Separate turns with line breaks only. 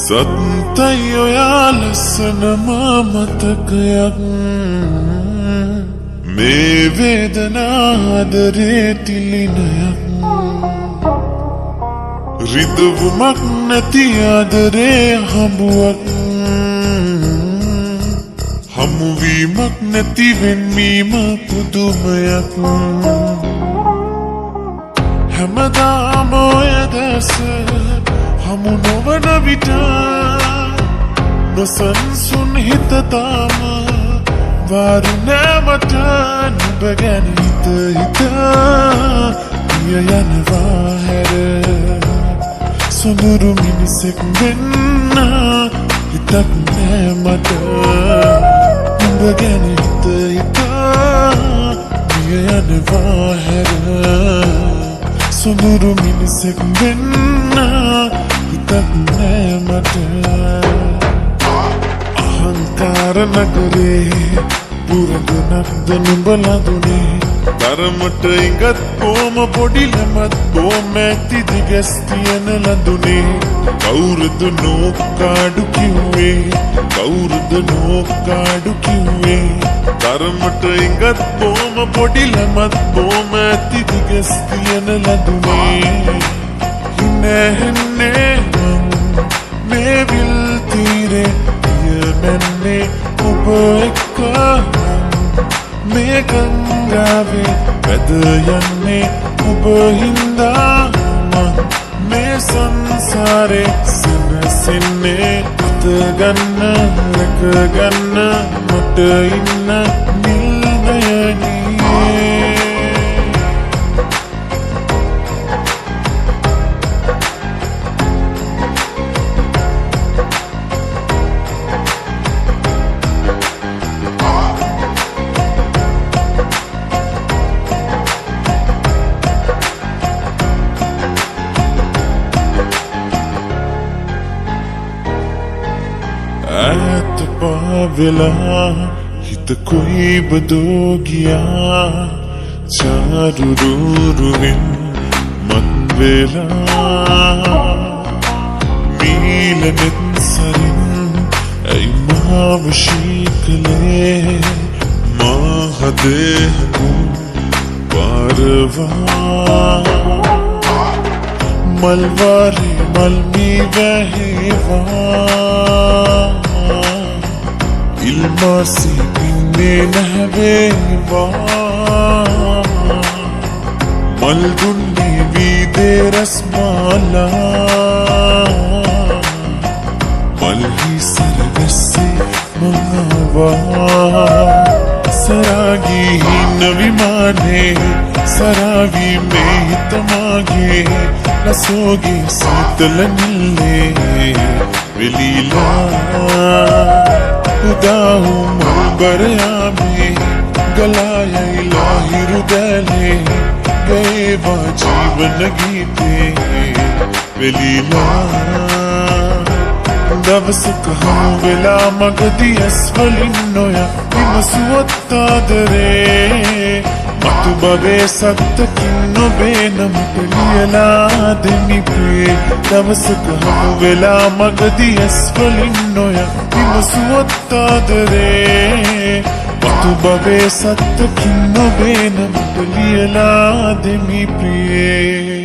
සත්තයි ඔයා ලස්සන මතකයක් මේ වේදනාදරේ තිලිනයක් රිදවුමක් නැති ආදරේ හඹුවක් හමුවීමක් නැති වෙන්වීම පුදුමයක් හැමදාම ඔය දැස හමු නොවන විට නොසන්සුන් හිත තාම වාරු නෑමට නුඹ ගැන හිත පිය යනවා හැර සොඳුරු මිනිසෙක් වෙන්න හිතක් නෑ මට නුඹ ගැන හිත පිය යනවා හැර සොඳුරු මිනිසෙක් වෙන්න හිතක් නෑ මට අහංකාර නගරේ පුරගනක්ද නුඹලා දුනේ ධර්මට ඉඟත් කොම පොඩි ළමත් කොම ඇති දිගස් තියන ලඳුනේ කවුරුද නෝකාඩු කිව්වේ කවුරුද නෝකාඩු කිව්වේ ධර්මට ඉඟත් කොම පොඩි ළමත් කොම ඇති දිගස් තියන ලඳුනේ හිනහෙන්නේ මේ විල් තීරේ යමන්නේ ඔබ එක්ක මේ ගංගාවේ වැද යන්නේ ඔබ හින්දා මේ සංසාරේ සනසින්නේ අත ගන්න රැක ගන්න මට ඉන්න නිල්නයනී ඈත පාවෙලා හිත කොයි බදෝ ගියා චාරුරුරුවෙන් මත් වෙලා මීලනෙත් සරින් ඇයි මාව ශීකලේ මා හදේ පාරවා මල්වාරේ මල්මී වැහිවා ඉල්මාසි පින්නේ නැහැවේවා මල් දුන්නේ වීදේ රස්මාලා මල්හි සරගස්සේ මහවා සරාගී හින්න විමානේ සරාවී මේ හිතමාගේ ලසෝගේ සීතල නිල්ලේ වෙලීලා उदाहू मुबरया में गलाया इलाही रुदले गए वा जीवन गीते वेलीला दवस कहूँ वेला मगदी अस्वलिन्नोया विमसुवत्तादरे मत बवे सत्त किन्नो बेनम लियला देनी प्रिय दवस कहूँ वेला मगदी अस्वलिन्नोया विमसुवत्तादरे मत बवे सत्त किन्नो बेनम लियला देनी प्रिय